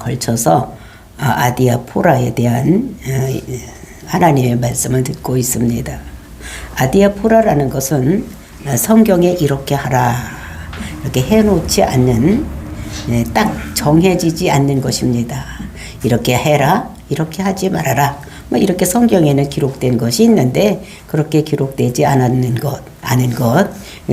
걸쳐서 아디아포라에 대한 하나님의 말씀을 듣고 있습니다. 아디아포라라는 것은 성경에 이렇게 하라 이렇게 해놓지 않는 딱 정해지지 않는 것입니다. 이렇게 해라 이렇게 하지 말아라 뭐 이렇게 성경에는 기록된 것이 있는데 그렇게 기록되지 않은 것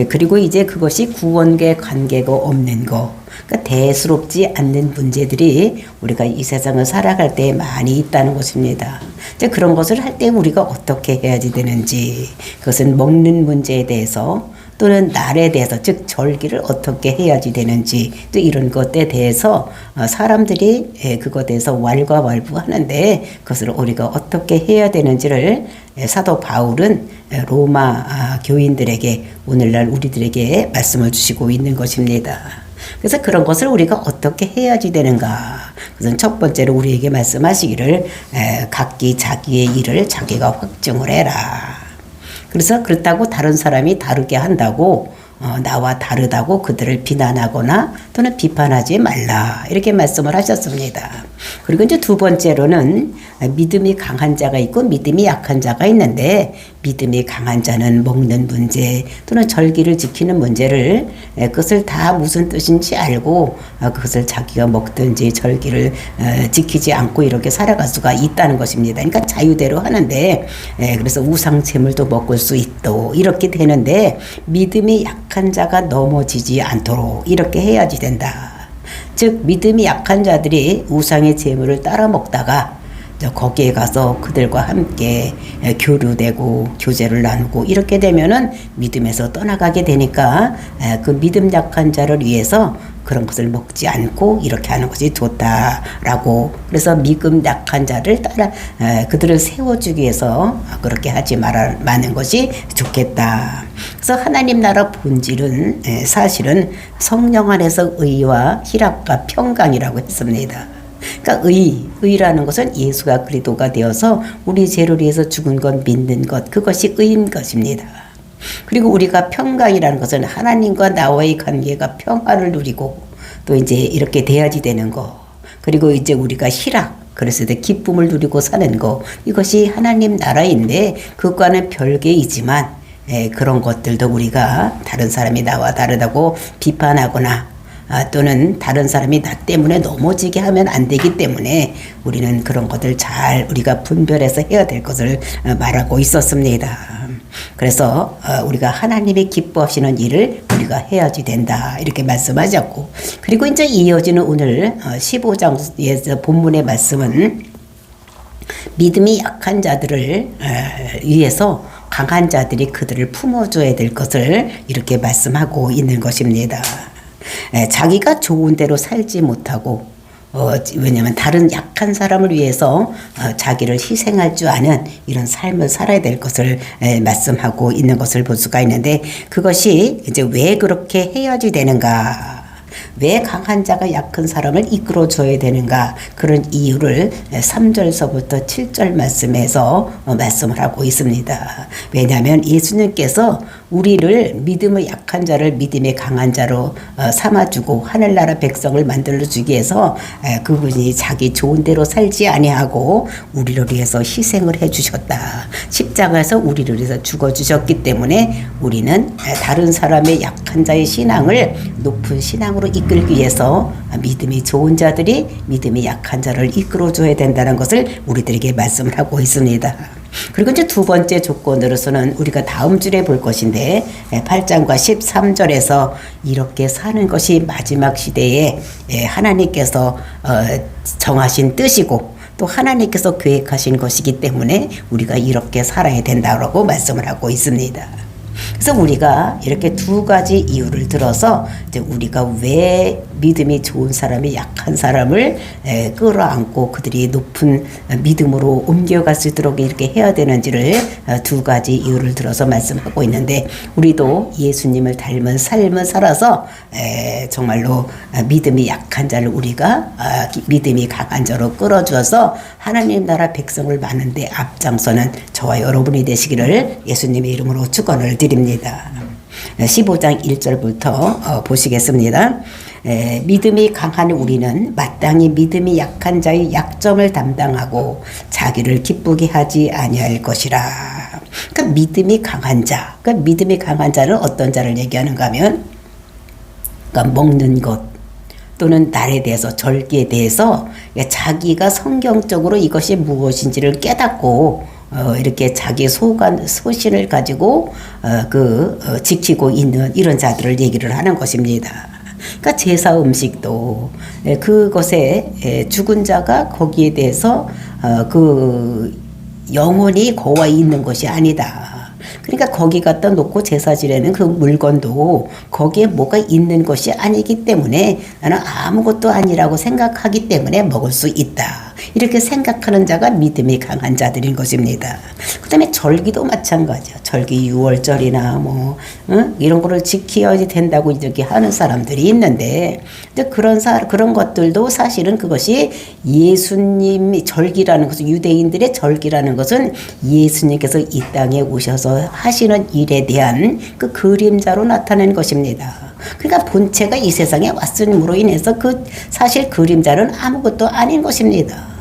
그리고 이제 그것이 구원계 관계가 없는 것 그러니까 대수롭지 않는 문제들이 우리가 이 세상을 살아갈 때 많이 있다는 것입니다. 이제 그런 것을 할 때 우리가 어떻게 해야지 되는지 그것은 먹는 문제에 대해서 또는 날에 대해서 즉 절기를 어떻게 해야지 되는지 또 이런 것에 대해서 사람들이 그것에 대해서 왈가왈부하는데 그것을 우리가 어떻게 해야 되는지를 사도 바울은 로마 교인들에게 오늘날 우리들에게 말씀을 주시고 있는 것입니다. 그래서 그런 것을 우리가 어떻게 해야지 되는가 그것은 첫 번째로 우리에게 말씀하시기를 각기 자기의 일을 자기가 확증을 해라. 그래서 그렇다고 다른 사람이 다르게 한다고 나와 다르다고 그들을 비난하거나 또는 비판하지 말라 이렇게 말씀을 하셨습니다. 그리고 이제 두 번째로는 믿음이 강한 자가 있고 믿음이 약한 자가 있는데 믿음이 강한 자는 먹는 문제 또는 절기를 지키는 문제를 그것을 다 무슨 뜻인지 알고 그것을 자기가 먹든지 절기를 지키지 않고 이렇게 살아갈 수가 있다는 것입니다. 그러니까 자유대로 하는데 그래서 우상 제물도 먹을 수 있도 이렇게 되는데 믿음이 약한 자가 넘어지지 않도록 이렇게 해야지 된다. 즉 믿음이 약한 자들이 우상의 제물을 따라 먹다가 거기에 가서 그들과 함께 교류되고 교제를 나누고 이렇게 되면은 믿음에서 떠나가게 되니까 그 믿음 약한 자를 위해서 그런 것을 먹지 않고 이렇게 하는 것이 좋다라고 그래서 믿음 약한 자를 따라 그들을 세워주기 위해서 그렇게 하지 마는 것이 좋겠다. 그래서 하나님 나라 본질은 사실은 성령 안에서 의와 희락과 평강이라고 했습니다. 그러니까 의라는 것은 예수가 그리스도가 되어서 우리 죄를 위해서 죽은 것 믿는 것 그것이 의인 것입니다. 그리고 우리가 평강이라는 것은 하나님과 나와의 관계가 평화를 누리고 또 이제 이렇게 돼야지 되는 거 그리고 이제 우리가 희락 그랬을 때 기쁨을 누리고 사는 거 이것이 하나님 나라인데 그것과는 별개이지만 그런 것들도 우리가 다른 사람이 나와 다르다고 비판하거나 또는 다른 사람이 나 때문에 넘어지게 하면 안 되기 때문에 우리는 그런 것들 잘 우리가 분별해서 해야 될 것을 말하고 있었습니다. 그래서 우리가 하나님이 기뻐하시는 일을 우리가 해야지 된다 이렇게 말씀하셨고 그리고 이제 이어지는 오늘 15장에서 본문의 말씀은 믿음이 약한 자들을 위해서 강한 자들이 그들을 품어줘야 될 것을 이렇게 말씀하고 있는 것입니다. 자기가 좋은 대로 살지 못하고 왜냐하면 다른 약한 사람을 위해서 자기를 희생할 줄 아는 이런 삶을 살아야 될 것을 말씀하고 있는 것을 볼 수가 있는데 그것이 이제 왜 그렇게 해야지 되는가 왜 강한 자가 약한 사람을 이끌어줘야 되는가 그런 이유를 3절서부터 7절 말씀에서 말씀을 하고 있습니다. 왜냐하면 예수님께서 우리를 믿음의 약한 자를 믿음의 강한 자로 삼아주고 하늘나라 백성을 만들어주기 위해서 그분이 자기 좋은 대로 살지 아니하고 우리를 위해서 희생을 해주셨다. 십자가에서 우리를 위해서 죽어주셨기 때문에 우리는 다른 사람의 약한 자의 신앙을 높은 신앙으로 이끌기 위해서 믿음이 좋은 자들이 믿음이 약한 자를 이끌어줘야 된다는 것을 우리들에게 말씀을 하고 있습니다. 그리고 이제 두 번째 조건으로서는 우리가 다음 주에 볼 것인데 8장과 13절에서 이렇게 사는 것이 마지막 시대에 하나님께서 정하신 뜻이고 또 하나님께서 계획하신 것이기 때문에 우리가 이렇게 살아야 된다고 말씀을 하고 있습니다. 그래서 우리가 이렇게 두 가지 이유를 들어서 이제 우리가 왜 믿음이 좋은 사람이 약한 사람을 끌어안고 그들이 높은 믿음으로 옮겨갈 수 있도록 이렇게 해야 되는지를 두 가지 이유를 들어서 말씀하고 있는데 우리도 예수님을 닮은 삶을 살아서 정말로 믿음이 약한 자를 우리가 믿음이 강한 자로 끌어주어서 하나님 나라 백성을 많은데 앞장서는 저와 여러분이 되시기를 예수님의 이름으로 축원을 드립니다. 15장 1절부터 보시겠습니다. 믿음이 강한 우리는 마땅히 믿음이 약한 자의 약점을 담당하고 자기를 기쁘게 하지 아니할 것이라. 그러니까 믿음이 강한 자, 그러니까 믿음이 강한 자는 어떤 자를 얘기하는가 하면, 그러니까 먹는 것 또는 날에 대해서, 절기에 대해서 자기가 성경적으로 이것이 무엇인지를 깨닫고 이렇게 자기 소신을 가지고 지키고 있는 이런 자들을 얘기를 하는 것입니다. 그러니까 제사 음식도 그것에 죽은 자가 거기에 대해서 영혼이 거와 있는 것이 아니다. 그러니까 거기 갖다 놓고 제사 지내는 그 물건도 거기에 뭐가 있는 것이 아니기 때문에 나는 아무것도 아니라고 생각하기 때문에 먹을 수 있다. 이렇게 생각하는 자가 믿음이 강한 자들인 것입니다. 그 다음에 절기도 마찬가지야. 절기 6월절이나 이런 거를 지켜야 된다고 이렇게 하는 사람들이 있는데, 근데 그런 것들도 사실은 그것이 예수님이 절기라는 것은, 유대인들의 절기라는 것은 예수님께서 이 땅에 오셔서 하시는 일에 대한 그 그림자로 나타낸 것입니다. 그러니까 본체가 이 세상에 왔음으로 인해서 사실 그림자는 아무것도 아닌 것입니다.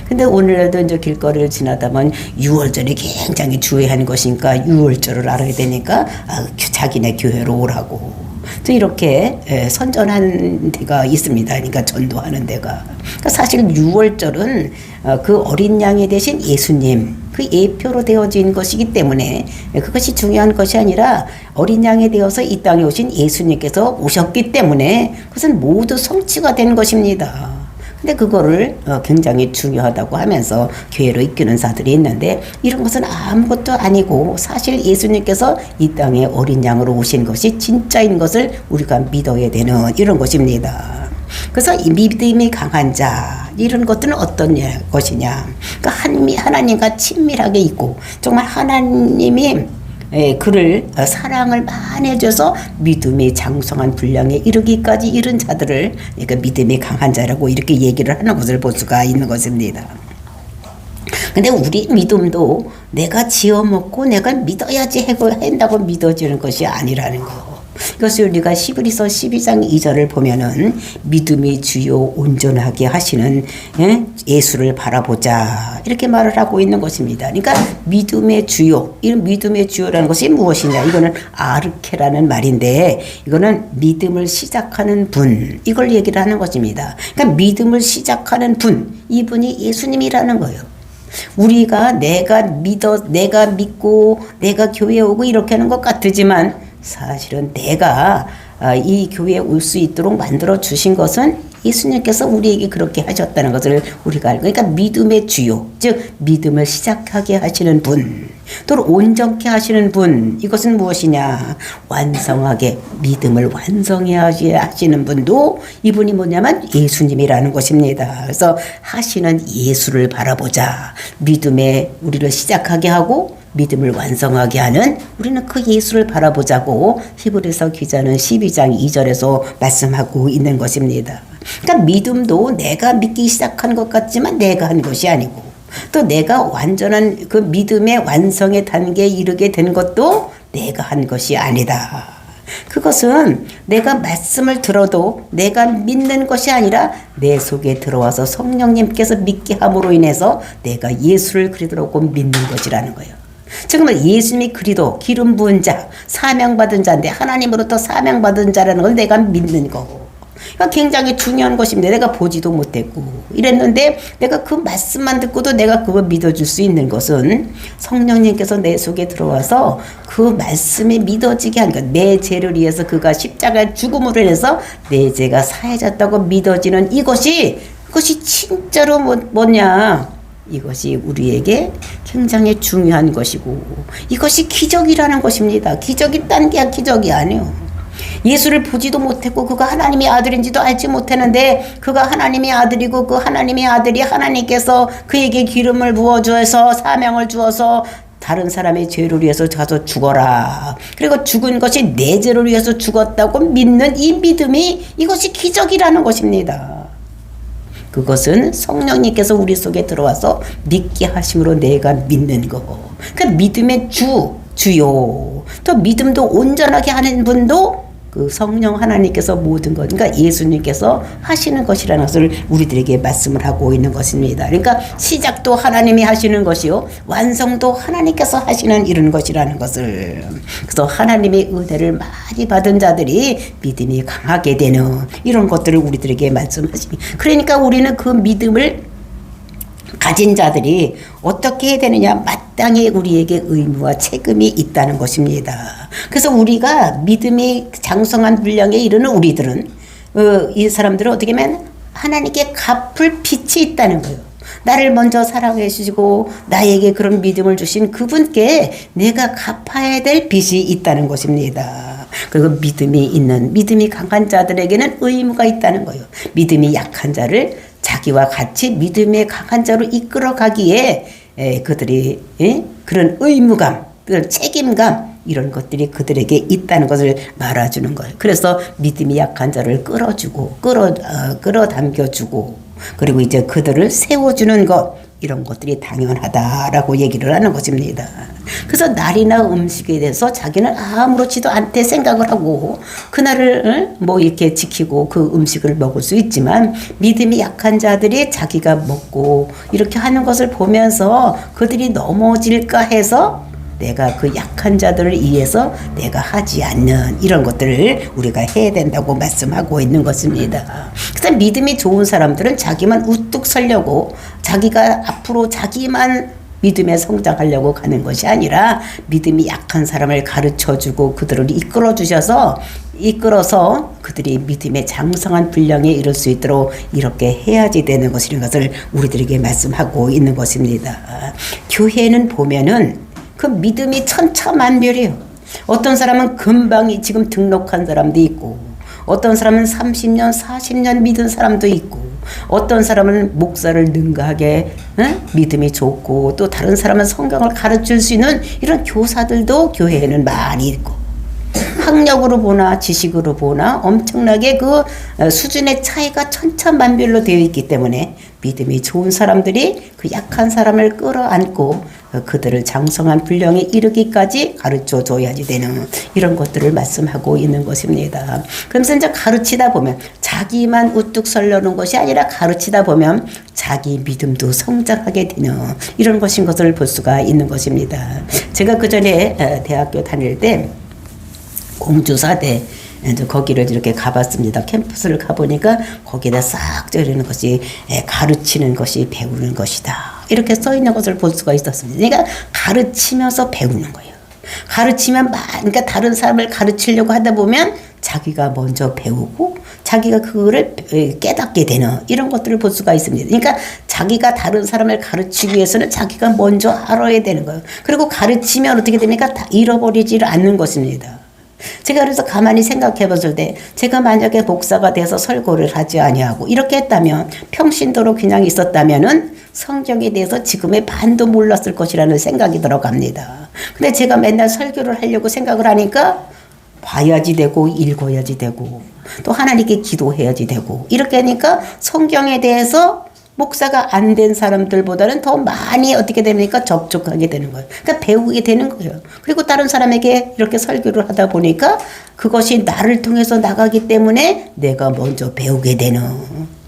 근데 오늘날도 이제 길거리를 지나다 보면 6월절이 굉장히 중요한 것이니까 6월절을 알아야 되니까 자기네 교회로 오라고. 또 이렇게 선전한 데가 있습니다. 그러니까 전도하는 데가. 그러니까 사실 6월절은 그 어린 양이 되신 예수님, 그 예표로 되어진 것이기 때문에 그것이 중요한 것이 아니라 어린 양이 되어서 이 땅에 오신 예수님께서 오셨기 때문에 그것은 모두 성취가 된 것입니다. 근데 그거를 굉장히 중요하다고 하면서 교회로 이끄는 자들이 있는데, 이런 것은 아무것도 아니고 사실 예수님께서 이 땅에 어린 양으로 오신 것이 진짜인 것을 우리가 믿어야 되는 이런 것입니다. 그래서 이 믿음이 강한 자, 이런 것들은 어떤 것이냐. 그러니까 하나님과 친밀하게 있고 정말 하나님이 그를 사랑을 많이 해줘서 믿음이 장성한 분량에 이르기까지 이른 자들을 그러니까 믿음이 강한 자라고 이렇게 얘기를 하는 것을 볼 수가 있는 것입니다. 근데 우리 믿음도 내가 지어먹고 내가 믿어야지 한다고 믿어지는 것이 아니라는 거. 이것을 우리가 히브리서 12장 2절을 보면은 믿음이 주요 온전하게 하시는 예수를 바라보자, 이렇게 말을 하고 있는 것입니다. 그러니까 믿음의 주요, 이 믿음의 주요라는 것이 무엇이냐? 이거는 아르케라는 말인데, 이거는 믿음을 시작하는 분, 이걸 얘기를 하는 것입니다. 그러니까 믿음을 시작하는 분, 이분이 예수님이라는 거예요. 우리가 내가 믿고 내가 교회에 오고 이렇게 하는 것 같지만 사실은 내가 이 교회에 올 수 있도록 만들어 주신 것은 예수님께서 우리에게 그렇게 하셨다는 것을 우리가 알고, 그러니까 믿음의 주요, 즉 믿음을 시작하게 하시는 분, 또 온전케 하시는 분, 이것은 무엇이냐? 완성하게 믿음을 완성해 하시는 분도 이분이 뭐냐면 예수님이라는 것입니다. 그래서 하시는 예수를 바라보자. 믿음에 우리를 시작하게 하고 믿음을 완성하게 하는 우리는 그 예수를 바라보자고 히브리서 기자는 12장 2절에서 말씀하고 있는 것입니다. 그러니까 믿음도 내가 믿기 시작한 것 같지만 내가 한 것이 아니고, 또 내가 완전한 그 믿음의 완성의 단계에 이르게 된 것도 내가 한 것이 아니다. 그것은 내가 말씀을 들어도 내가 믿는 것이 아니라 내 속에 들어와서 성령님께서 믿게 함으로 인해서 내가 예수를 그리스도로 믿는 것이라는 거예요. 지금은 예수님이 그리스도 기름 부은 자, 사명받은 자인데 하나님으로부터 사명받은 자라는 걸 내가 믿는 거고, 그러니까 굉장히 중요한 것입니다. 내가 보지도 못했고 이랬는데 내가 그 말씀만 듣고도 내가 그걸 믿어줄 수 있는 것은 성령님께서 내 속에 들어와서 그 말씀이 믿어지게 하는 것, 내 죄를 위해서 그가 십자가의 죽음으로 인해서 내 죄가 사해졌다고 믿어지는 그것이 진짜로 뭐냐? 이것이 우리에게 굉장히 중요한 것이고, 이것이 기적이라는 것입니다. 기적이 딴 게 기적이 아니에요. 예수를 보지도 못했고 그가 하나님의 아들인지도 알지 못했는데 그가 하나님의 아들이고 그 하나님의 아들이 하나님께서 그에게 기름을 부어주어서 사명을 주어서 다른 사람의 죄를 위해서 가서 죽어라. 그리고 죽은 것이 내 죄를 위해서 죽었다고 믿는 이 믿음이, 이것이 기적이라는 것입니다. 그것은 성령님께서 우리 속에 들어와서 믿게 하심으로 내가 믿는 거. 그 믿음의 주, 주요. 또 믿음도 온전하게 하는 분도 그 성령 하나님께서 모든 것, 그러니까 예수님께서 하시는 것이라는 것을 우리들에게 말씀을 하고 있는 것입니다. 그러니까 시작도 하나님이 하시는 것이요, 완성도 하나님께서 하시는 이런 것이라는 것을. 그래서 하나님의 은혜를 많이 받은 자들이 믿음이 강하게 되는 이런 것들을 우리들에게 말씀하시니, 그러니까 우리는 그 믿음을 가진 자들이 어떻게 해야 되느냐, 마땅히 우리에게 의무와 책임이 있다는 것입니다. 그래서 우리가 믿음이 장성한 분량에 이르는 우리들은 이 사람들은 어떻게 하면 하나님께 갚을 빚이 있다는 거예요. 나를 먼저 사랑해 주시고 나에게 그런 믿음을 주신 그분께 내가 갚아야 될 빚이 있다는 것입니다. 그리고 믿음이 강한 자들에게는 의무가 있다는 거예요. 믿음이 약한 자를 자기와 같이 믿음의 강한 자로 이끌어가기에 그들이 그런 의무감, 그런 책임감, 이런 것들이 그들에게 있다는 것을 말해주는 거예요. 그래서 믿음이 약한 자를 끌어당겨주고, 그리고 이제 그들을 세워주는 것, 이런 것들이 당연하다라고 얘기를 하는 것입니다. 그래서 날이나 음식에 대해서 자기는 아무렇지도 않게 생각을 하고 그날을 뭐 이렇게 지키고 그 음식을 먹을 수 있지만, 믿음이 약한 자들이 자기가 먹고 이렇게 하는 것을 보면서 그들이 넘어질까 해서 내가 그 약한 자들을 위해서 내가 하지 않는 이런 것들을 우리가 해야 된다고 말씀하고 있는 것입니다. 그래서 믿음이 좋은 사람들은 자기만 우뚝 서려고, 자기가 앞으로 자기만 믿음에 성장하려고 가는 것이 아니라 믿음이 약한 사람을 가르쳐주고 그들을 이끌어서 그들이 믿음의 장성한 분량에 이를 수 있도록 이렇게 해야지 되는 것이라는 것을 우리들에게 말씀하고 있는 것입니다. 교회는 보면은 그 믿음이 천차만별이에요. 어떤 사람은 금방 지금 등록한 사람도 있고, 어떤 사람은 30년, 40년 믿은 사람도 있고, 어떤 사람은 목사를 능가하게 믿음이 좋고, 또 다른 사람은 성경을 가르칠 수 있는 이런 교사들도 교회에는 많이 있고, 학력으로 보나 지식으로 보나 엄청나게 그 수준의 차이가 천차만별로 되어 있기 때문에 믿음이 좋은 사람들이 그 약한 사람을 끌어안고 그들을 장성한 분량에 이르기까지 가르쳐 줘야지 되는 이런 것들을 말씀하고 있는 것입니다. 그러면서 이제 가르치다 보면 자기만 우뚝 서려는 것이 아니라 가르치다 보면 자기 믿음도 성장하게 되는 이런 것인 것을 볼 수가 있는 것입니다. 제가 그 전에 대학교 다닐 때 공주사대 거기를 이렇게 가봤습니다. 캠퍼스를 가보니까 거기다 싹 저리는 것이 가르치는 것이 배우는 것이다, 이렇게 써 있는 것을 볼 수가 있었습니다. 그러니까 가르치면서 배우는 거예요. 그러니까 다른 사람을 가르치려고 하다 보면 자기가 먼저 배우고 자기가 그거를 깨닫게 되는 이런 것들을 볼 수가 있습니다. 그러니까 자기가 다른 사람을 가르치기 위해서는 자기가 먼저 알아야 되는 거예요. 그리고 가르치면 어떻게 됩니까? 다 잃어버리지 않는 것입니다. 제가 그래서 가만히 생각해 봤을 때, 제가 만약에 목사가 돼서 설교를 하지 아니하고 이렇게 했다면, 평신도로 그냥 있었다면은 성경에 대해서 지금의 반도 몰랐을 것이라는 생각이 들어갑니다. 근데 제가 맨날 설교를 하려고 생각을 하니까 봐야지 되고, 읽어야지 되고, 또 하나님께 기도해야지 되고, 이렇게 하니까 성경에 대해서 목사가 안 된 사람들보다는 더 많이 어떻게 됩니까? 접촉하게 되는 거예요. 그러니까 배우게 되는 거예요. 그리고 다른 사람에게 이렇게 설교를 하다 보니까 그것이 나를 통해서 나가기 때문에 내가 먼저 배우게 되는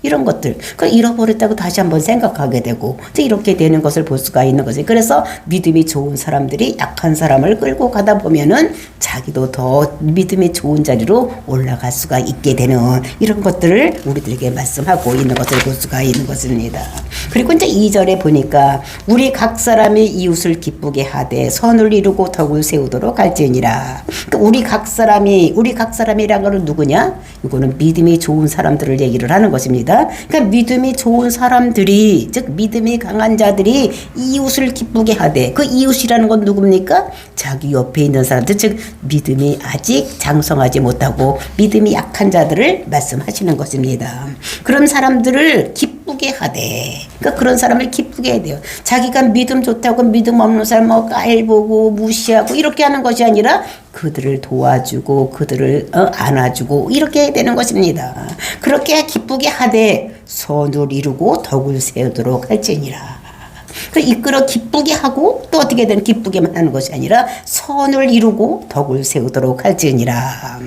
이런 것들, 그 잃어버렸다고 다시 한번 생각하게 되고 이렇게 되는 것을 볼 수가 있는 거죠. 그래서 믿음이 좋은 사람들이 약한 사람을 끌고 가다 보면은 자기도 더 믿음이 좋은 자리로 올라갈 수가 있게 되는 이런 것들을 우리들에게 말씀하고 있는 것을 볼 수가 있는 것입니다. 그리고 이제 2절에 보니까 우리 각 사람이 이웃을 기쁘게 하되 선을 이루고 덕을 세우도록 할지니라. 그러니까 우리 각 사람이라는 것은 누구냐? 이거는 믿음이 좋은 사람들을 얘기를 하는 것입니다. 그러니까 믿음이 좋은 사람들이, 즉 믿음이 강한 자들이 이웃을 기쁘게 하되, 그 이웃이라는 건 누굽니까? 자기 옆에 있는 사람들, 즉 믿음이 아직 장성하지 못하고 믿음이 약한 자들을 말씀하시는 것입니다. 그런 사람들을 기쁘게 하되, 그러니까 그런 사람을 기쁘게 해야 돼요. 자기가 믿음 좋다고 믿음 없는 사람 깔보고 무시하고 이렇게 하는 것이 아니라 그들을 도와주고 그들을 안아주고 이렇게 해야 되는 것입니다. 그렇게 기쁘게 하되 선을 이루고 덕을 세우도록 할지니라. 또 이끌어 기쁘게 하고 또 어떻게든 기쁘게만 하는 것이 아니라 선을 이루고 덕을 세우도록 할지니라.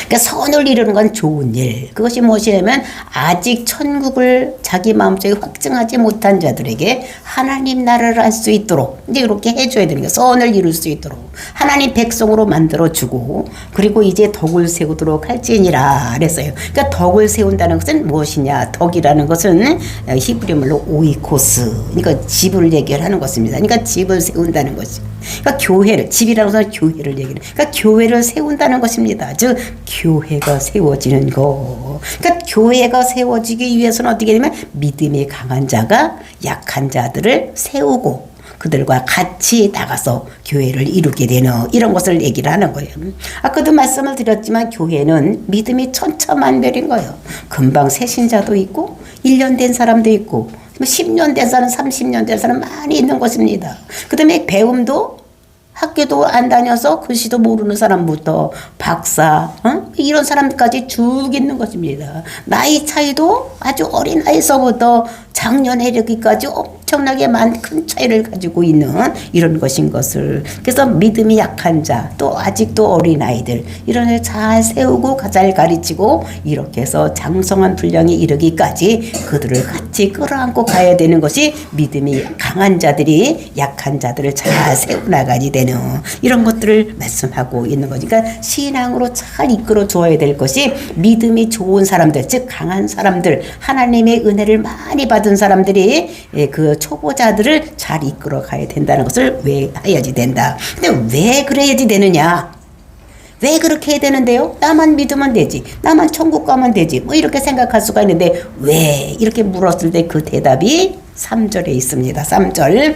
그러니까 선을 이루는 건 좋은 일. 그것이 무엇이냐면 아직 천국을 자기 마음속에 확증하지 못한 자들에게 하나님 나라를 할 수 있도록 이제 이렇게 해줘야 되는 거예요. 선을 이룰 수 있도록 하나님 백성으로 만들어주고 그리고 이제 덕을 세우도록 할지니라 그랬어요. 그러니까 덕을 세운다는 것은 무엇이냐. 덕이라는 것은 히브리말로 오이코스. 그러니까 집을 얘기하는 것입니다. 그러니까 집을 세운다는 것이. 그러니까 교회를 집이라는 것은 교회를 얘기해요. 그러니까 교회를 세운다는 것입니다. 즉 교회가 세워지는 거. 그러니까 교회가 세워지기 위해서는 어떻게 되면 믿음이 강한 자가 약한 자들을 세우고 그들과 같이 나가서 교회를 이루게 되는 이런 것을 얘기를 하는 거예요. 아까도 말씀을 드렸지만 교회는 믿음이 천차만별인 거예요. 금방 새 신자도 있고 1년 된 사람도 있고 10년 된 사람, 30년 된 사람 많이 있는 것입니다. 그 다음에 배움도 학교도 안 다녀서 글씨도 모르는 사람부터 박사 이런 사람까지 쭉 있는 것입니다. 나이 차이도 아주 어린 나이서부터 장년에 이르기까지 엄청나게 큰 차이를 가지고 있는 이런 것인 것을. 그래서 믿음이 약한 자, 또 아직도 어린 아이들 이런 애 잘 세우고 잘 가르치고 이렇게 해서 장성한 분량에 이르기까지 그들을 같이 끌어안고 가야 되는 것이 믿음이 강한 자들이 약한 자들을 잘 세워나가야 되는 이런 것들을 말씀하고 있는 거죠. 그러니까 신앙으로 잘 이끌어 줘야 될 것이 믿음이 좋은 사람들, 즉 강한 사람들, 하나님의 은혜를 많이 받은 사람들이 그 초보자들을 잘 이끌어 가야 된다는 것을 왜 해야지 된다. 근데 왜 그래야지 되느냐? 왜 그렇게 해야 되는데요? 나만 믿으면 되지. 나만 천국 가면 되지. 뭐 이렇게 생각할 수가 있는데 왜? 이렇게 물었을 때 그 대답이 3절에 있습니다. 3절.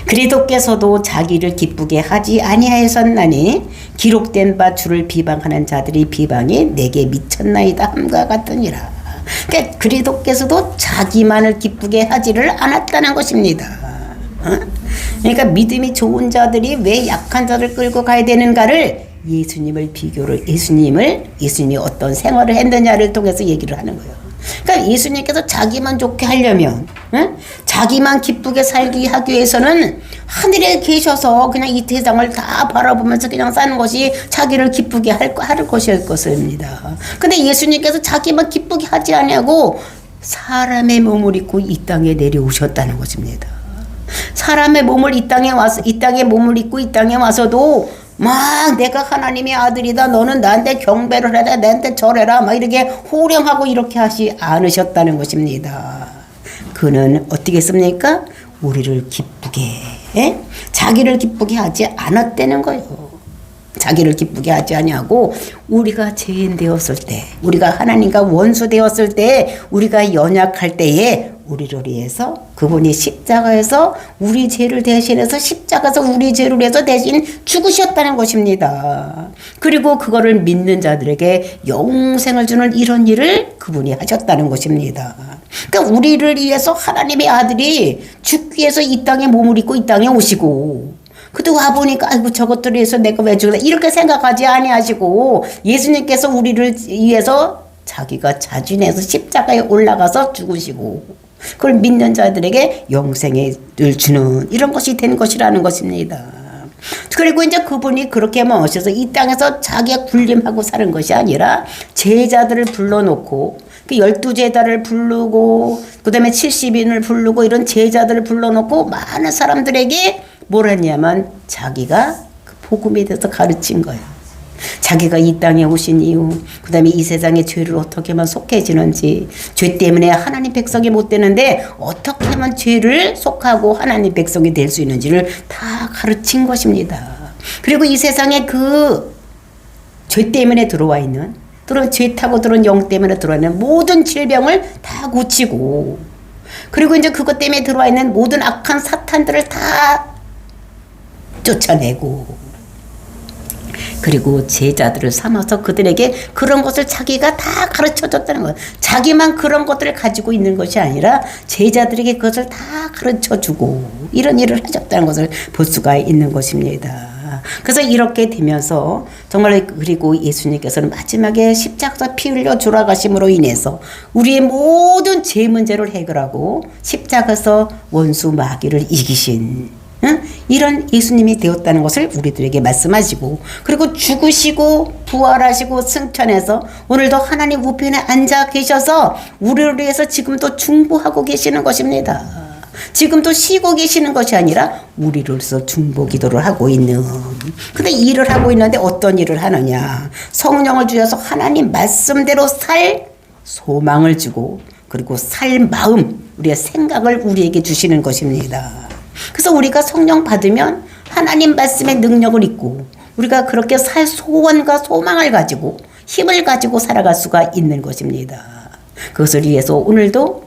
그리스도께서도 자기를 기쁘게 하지 아니하였었나니 기록된 바 주를 비방하는 자들이 비방이 내게 미쳤나이다 함과 같으니라. 그러니까 그리스도께서도 자기만을 기쁘게 하지를 않았다는 것입니다. 그러니까 믿음이 좋은 자들이 왜 약한 자를 끌고 가야 되는가를 예수님이 어떤 생활을 했느냐를 통해서 얘기를 하는 거예요. 그러니까 예수님께서 자기만 좋게 하려면, 자기만 기쁘게 살게 하기 위해서는 하늘에 계셔서 그냥 이 세상을 다 바라보면서 그냥 사는 것이 자기를 기쁘게 할 것일 것입니다. 근데 예수님께서 자기만 기쁘게 하지 아니하고 사람의 몸을 입고 이 땅에 내려오셨다는 것입니다. 사람의 몸을 이 땅에 몸을 입고 이 땅에 와서도 막 내가 하나님의 아들이다, 너는 나한테 경배를 해라, 나한테 절해라, 막 이렇게 호령하고 이렇게 하지 않으셨다는 것입니다. 그는 어떻게 했습니까? 우리를 기쁘게, 자기를 기쁘게 하지 않았다는 거예요. 자기를 기쁘게 하지 아니하고 우리가 죄인 되었을 때, 우리가 하나님과 원수 되었을 때, 우리가 연약할 때에 우리를 위해서 그분이 십자가에서 우리 죄를 대신해서 십자가에서 우리 죄를 위해서 대신 죽으셨다는 것입니다. 그리고 그거를 믿는 자들에게 영생을 주는 이런 일을 그분이 하셨다는 것입니다. 그러니까 우리를 위해서 하나님의 아들이 죽기 위해서 이 땅에 몸을 입고 이 땅에 오시고 그때 와보니까 아이고 저것들을 위해서 내가 왜 죽을까 이렇게 생각하지 아니하시고 예수님께서 우리를 위해서 자기가 자진해서 십자가에 올라가서 죽으시고 그걸 믿는 자들에게 영생을 주는 이런 것이 된 것이라는 것입니다. 그리고 이제 그분이 그렇게 오셔서 이 땅에서 자기가 군림하고 사는 것이 아니라 제자들을 불러놓고 그 12제자를 부르고 그 다음에 70인을 부르고 이런 제자들을 불러놓고 많은 사람들에게 뭘 했냐면 자기가 그 복음에 대해서 가르친 거예요. 자기가 이 땅에 오신 이유, 그 다음에 이 세상의 죄를 어떻게 하면 속해지는지, 죄 때문에 하나님 백성이 못 되는데 어떻게 하면 죄를 속하고 하나님 백성이 될 수 있는지를 다 가르친 것입니다. 그리고 이 세상에 그 죄 때문에 들어와 있는, 죄 타고 들어온 영 때문에 들어와 있는 모든 질병을 다 고치고, 그리고 이제 그것 때문에 들어와 있는 모든 악한 사탄들을 다 쫓아내고, 그리고 제자들을 삼아서 그들에게 그런 것을 자기가 다 가르쳐줬다는 거예요. 자기만 그런 것들을 가지고 있는 것이 아니라 제자들에게 그것을 다 가르쳐주고 이런 일을 하셨다는 것을 볼 수가 있는 것입니다. 그래서 이렇게 되면서 정말 그리고 예수님께서는 마지막에 십자가에서 피 흘려 돌아가심으로 인해서 우리의 모든 죄 문제를 해결하고 십자가에서 원수 마귀를 이기신 이런 예수님이 되었다는 것을 우리들에게 말씀하시고 그리고 죽으시고 부활하시고 승천해서 오늘도 하나님 우편에 앉아 계셔서 우리를 위해서 지금도 중보하고 계시는 것입니다. 지금도 쉬고 계시는 것이 아니라 우리로서 중보 기도를 하고 있는. 근데 일을 하고 있는데 어떤 일을 하느냐. 성령을 주셔서 하나님 말씀대로 살 소망을 주고 그리고 살 마음, 우리의 생각을 우리에게 주시는 것입니다. 그래서 우리가 성령 받으면 하나님 말씀의 능력을 입고 우리가 그렇게 살 소원과 소망을 가지고 힘을 가지고 살아갈 수가 있는 것입니다. 그것을 위해서 오늘도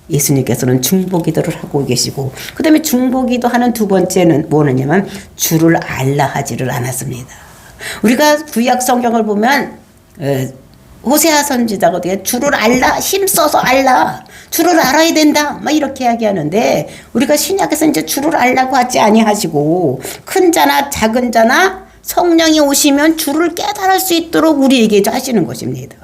예수님께서는 중보기도를 하고 계시고 그 다음에 중보기도하는 두 번째는 뭐냐면 주를 알라 하지를 않았습니다. 우리가 구약 성경을 보면 호세아 선지자가 어떻게 주를 알라 힘써서 알라 주를 알아야 된다 막 이렇게 이야기하는데 우리가 신약에서 이제 주를 알라고 하지 아니하시고 큰 자나 작은 자나 성령이 오시면 주를 깨달을 수 있도록 우리에게 하시는 것입니다.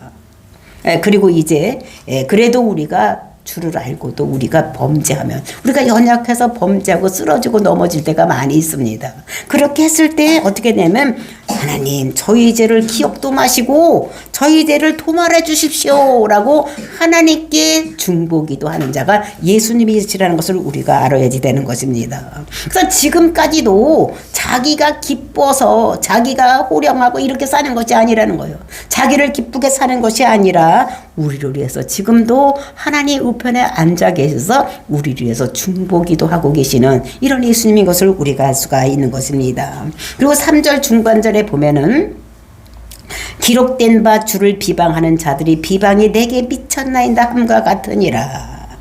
그리고 이제 그래도 우리가 주를 알고도 우리가 범죄하면 우리가 연약해서 범죄하고 쓰러지고 넘어질 때가 많이 있습니다. 그렇게 했을 때 어떻게 되면 하나님 저희 죄를 기억도 마시고 저희 죄를 도말해 주십시오 라고 하나님께 중보기도 하는 자가 예수님이시라는 것을 우리가 알아야지 되는 것입니다. 그래서 지금까지도 자기가 기뻐서 자기가 호령하고 이렇게 사는 것이 아니라는 거예요. 자기를 기쁘게 사는 것이 아니라 우리를 위해서 지금도 하나님 우편에 앉아 계셔서 우리를 위해서 중보기도 하고 계시는 이런 예수님인 것을 우리가 알 수가 있는 것입니다. 그리고 3절 중반절에 보면은 기록된 바 주를 비방하는 자들이 비방이 내게 미쳤나이다 함과 같으니라.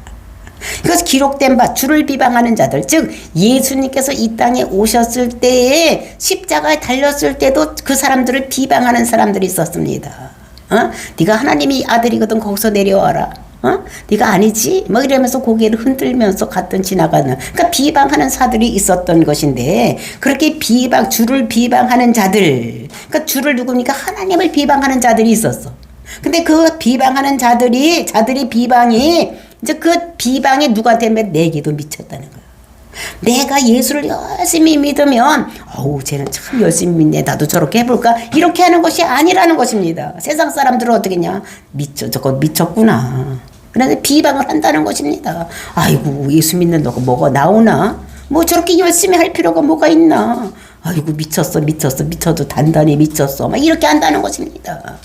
이것은 기록된 바 주를 비방하는 자들, 즉 예수님께서 이 땅에 오셨을 때에 십자가에 달렸을 때도 그 사람들을 비방하는 사람들이 있었습니다. 네가 하나님이 아들이거든 거기서 내려와라. 네가 아니지? 뭐 이러면서 고개를 흔들면서 갔던 지나가는 그러니까 비방하는 사들이 있었던 것인데 그렇게 주를 비방하는 자들 그러니까 주를 누굽니까? 하나님을 비방하는 자들이 있었어. 근데 그 비방하는 자들이 비방이 이제 그 비방이 누구한테 내게도 미쳤다는 거야. 내가 예수를 열심히 믿으면 쟤는 참 열심히 믿네 나도 저렇게 해볼까 이렇게 하는 것이 아니라는 것입니다. 세상 사람들은 어떻게 했냐 저거 미쳤구나 그런데 비방을 한다는 것입니다. 아이고 예수 믿는 너가 뭐가 나오나 뭐 저렇게 열심히 할 필요가 뭐가 있나 아이고 미쳐도 단단히 미쳤어 막 이렇게 한다는 것입니다.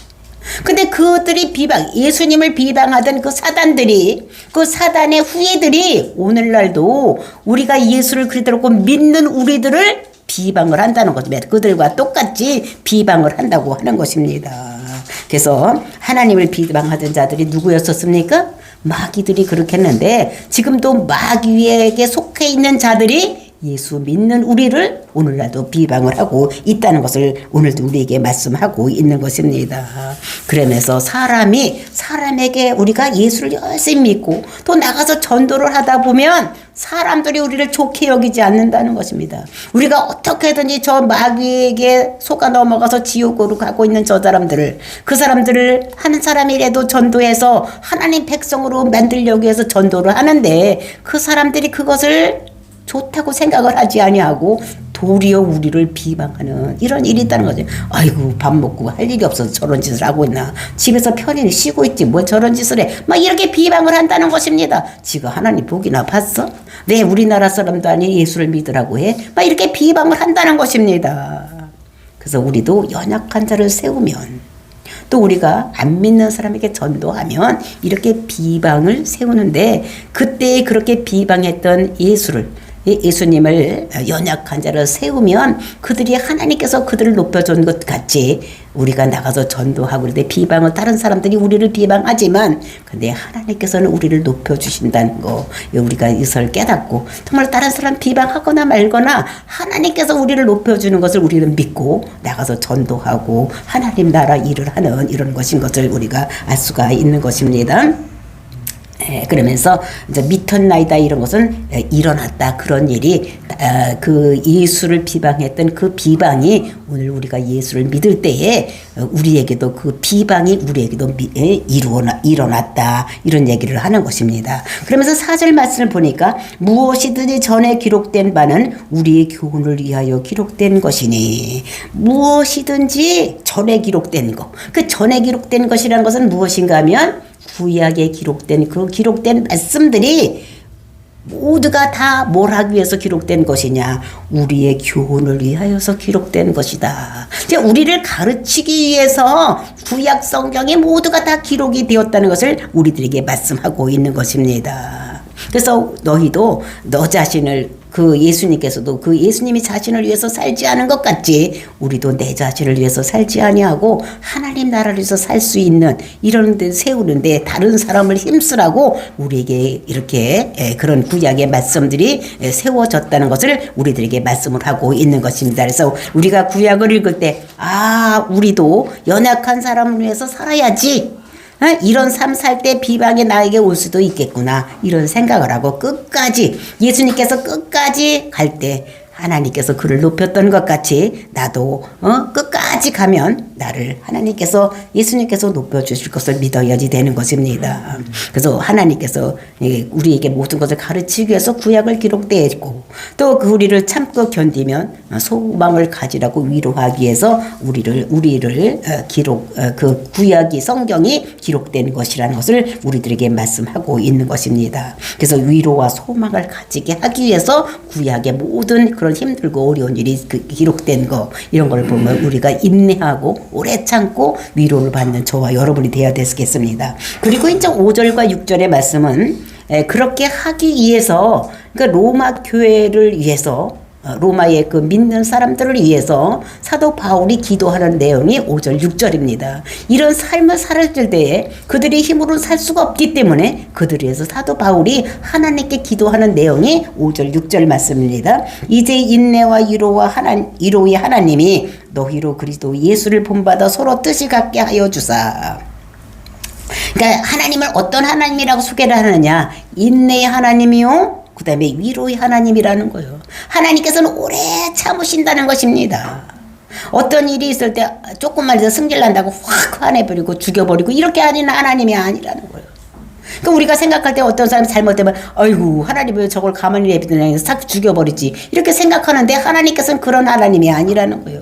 근데 그들이 예수님을 비방하던 그 사단들이, 그 사단의 후예들이 오늘날도 우리가 예수를 그리스도로 믿는 우리들을 비방을 한다는 것입니다. 그들과 똑같이 비방을 한다고 하는 것입니다. 그래서 하나님을 비방하던 자들이 누구였었습니까? 마귀들이 그렇게 했는데 지금도 마귀에게 속해 있는 자들이 예수 믿는 우리를 오늘날도 비방을 하고 있다는 것을 오늘도 우리에게 말씀하고 있는 것입니다. 그러면서 사람에게 우리가 예수를 열심히 믿고 또 나가서 전도를 하다 보면 사람들이 우리를 좋게 여기지 않는다는 것입니다. 우리가 어떻게든지 저 마귀에게 속아 넘어가서 지옥으로 가고 있는 그 사람들을 한 사람이라도 전도해서 하나님 백성으로 만들려고 해서 전도를 하는데 그 사람들이 그것을 좋다고 생각을 하지 아니하고 도리어 우리를 비방하는 이런 일이 있다는 거죠. 아이고 밥 먹고 할 일이 없어서 저런 짓을 하고 있나 집에서 편히 쉬고 있지 뭐 저런 짓을 해 막 이렇게 비방을 한다는 것입니다. 지가 하나님 복이나 봤어? 왜 우리나라 사람도 아니 예수를 믿으라고 해? 막 이렇게 비방을 한다는 것입니다. 그래서 우리도 연약한 자를 세우면 또 우리가 안 믿는 사람에게 전도하면 이렇게 비방을 세우는데 그때 그렇게 비방했던 예수님을 연약한 자를 세우면 그들이 하나님께서 그들을 높여준 것 같이 우리가 나가서 전도하고 그런데 비방을 다른 사람들이 우리를 비방하지만 근데 하나님께서는 우리를 높여주신다는 거 우리가 이것을 깨닫고 정말 다른 사람 비방하거나 말거나 하나님께서 우리를 높여주는 것을 우리는 믿고 나가서 전도하고 하나님 나라 일을 하는 이런 것인 것을 우리가 알 수가 있는 것입니다. 그러면서 이제 미쳤나이다 이런 것은 일어났다 그런 일이 그 예수를 비방했던 그 비방이 오늘 우리가 예수를 믿을 때에 우리에게도 그 비방이 우리에게도 일어났다 이런 얘기를 하는 것입니다. 그러면서 4절 말씀을 보니까 무엇이든지 전에 기록된 바는 우리의 교훈을 위하여 기록된 것이니 무엇이든지 전에 기록된 것. 그 전에 기록된 것이라는 것은 무엇인가 하면 구약에 기록된 그 기록된 말씀들이 모두가 다 뭘 하기 위해서 기록된 것이냐? 우리의 교훈을 위하여서 기록된 것이다. 이제 우리를 가르치기 위해서 구약 성경에 모두가 다 기록이 되었다는 것을 우리들에게 말씀하고 있는 것입니다. 그래서 너희도 너 자신을 그 예수님께서도 그 예수님이 자신을 위해서 살지 않은 것 같이 우리도 내 자신을 위해서 살지 아니하고 하나님 나라를 위해서 살 수 있는 이런 데 세우는데 다른 사람을 힘쓰라고 우리에게 이렇게 그런 구약의 말씀들이 세워졌다는 것을 우리들에게 말씀을 하고 있는 것입니다. 그래서 우리가 구약을 읽을 때 우리도 연약한 사람을 위해서 살아야지. 이런 삶 살 때 비방이 나에게 올 수도 있겠구나 이런 생각을 하고 끝까지 예수님께서 끝까지 갈 때 하나님께서 그를 높였던 것 같이 나도 끝까지 가면 나를 하나님께서 예수님께서 높여주실 것을 믿어야지 되는 것입니다. 그래서 하나님께서 우리에게 모든 것을 가르치기 위해서 구약을 기록되었고 또 그 우리를 참고 견디면 소망을 가지라고 위로하기 위해서 우리를 그 구약이 성경이 기록된 것이라는 것을 우리들에게 말씀하고 있는 것입니다. 그래서 위로와 소망을 가지게 하기 위해서 구약의 모든 그런 힘들고 어려운 일이 기록된 거 이런 걸 보면 우리가 인내하고 오래 참고 위로를 받는 저와 여러분이 되어야 되겠습니다. 그리고 이제 5절과 6절의 말씀은 그렇게 하기 위해서 그러니까 로마 교회를 위해서 로마의 그 믿는 사람들을 위해서 사도 바울이 기도하는 내용이 5절 6절입니다. 이런 삶을 살았을 때에 그들의 힘으로 살 수가 없기 때문에 그들을 위해서 사도 바울이 하나님께 기도하는 내용이 5절 6절 말씀입니다. 이제 인내와 위로의 하나님이 너희로 그리스도 예수를 본받아 서로 뜻이 같게 하여 주사. 그러니까 하나님을 어떤 하나님이라고 소개를 하느냐? 인내의 하나님이요. 그 다음에 위로의 하나님이라는 거예요. 하나님께서는 오래 참으신다는 것입니다. 어떤 일이 있을 때 조금만 해서 승질난다고 확 화내버리고 죽여버리고 이렇게 하는 하나님이 아니라는 거예요. 그러니까 우리가 생각할 때 어떤 사람이 잘못되면 아이고 하나님 왜 저걸 가만히 내비두냐 싹 죽여버리지 이렇게 생각하는데 하나님께서는 그런 하나님이 아니라는 거예요.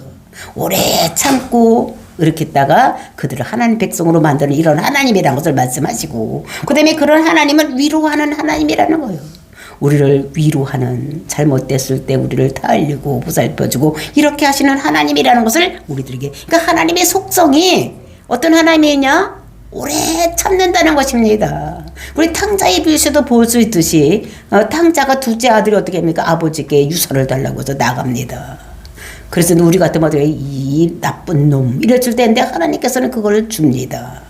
오래 참고 이렇게 했다가 그들을 하나님 백성으로 만드는 이런 하나님이라는 것을 말씀하시고 그 다음에 그런 하나님은 위로하는 하나님이라는 거예요. 우리를 위로하는 잘못됐을 때 우리를 달리고 보살펴주고 이렇게 하시는 하나님이라는 것을 우리들에게 그러니까 하나님의 속성이 어떤 하나님이냐? 오래 참는다는 것입니다. 우리 탕자의 비유에도 볼 수 있듯이 탕자가 둘째 아들이 어떻게 합니까? 아버지께 유서를 달라고 해서 나갑니다. 그래서 우리 같으면 이 나쁜 놈 이랬을 때인데 하나님께서는 그걸 줍니다.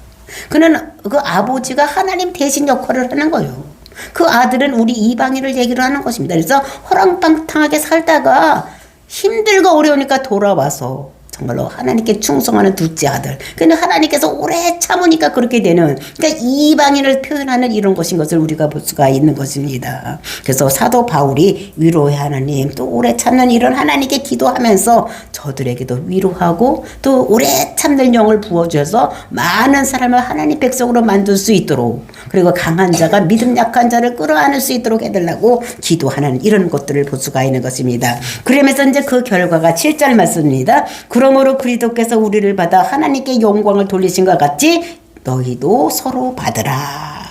그는 그 아버지가 하나님 대신 역할을 하는 거예요. 그 아들은 우리 이방인을 얘기를 하는 것입니다. 그래서 허랑방탕하게 살다가 힘들고 어려우니까 돌아와서 정말로 하나님께 충성하는 둘째 아들. 근데 하나님께서 오래 참으니까 그렇게 되는, 그러니까 이방인을 표현하는 이런 것인 것을 우리가 볼 수가 있는 것입니다. 그래서 사도 바울이 위로의 하나님, 또 오래 참는 이런 하나님께 기도하면서 저들에게도 위로하고 또 오래 참는 영을 부어줘서 많은 사람을 하나님 백성으로 만들 수 있도록, 그리고 강한 자가 믿음 약한 자를 끌어안을 수 있도록 해달라고 기도하는 이런 것들을 볼 수가 있는 것입니다. 그러면서 이제 그 결과가 7절 말씀입니다. 그러므로 그리스도께서 우리를 받아 하나님께 영광을 돌리신 것 같이 너희도 서로 받으라.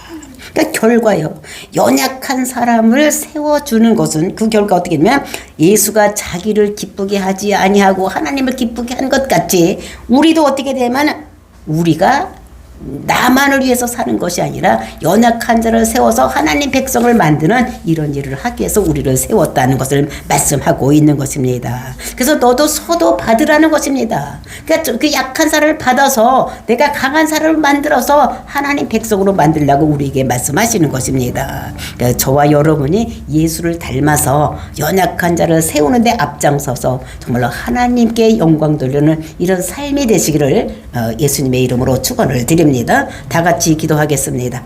그러니까 결과요. 연약한 사람을 세워주는 것은 그 결과 어떻게 되면 예수가 자기를 기쁘게 하지 아니하고 하나님을 기쁘게 한 것 같이 우리도 어떻게 되면 우리가 나만을 위해서 사는 것이 아니라 연약한 자를 세워서 하나님 백성을 만드는 이런 일을 하기 위해서 우리를 세웠다는 것을 말씀하고 있는 것입니다. 그래서 너도 서도 받으라는 것입니다. 그러니까 그 약한 사람을 받아서 내가 강한 사람을 만들어서 하나님 백성으로 만들려고 우리에게 말씀하시는 것입니다. 그러니까 저와 여러분이 예수를 닮아서 연약한 자를 세우는 데 앞장서서 정말로 하나님께 영광 돌리는 이런 삶이 되시기를 예수님의 이름으로 축원을 드립니다. 다 같이 기도하겠습니다.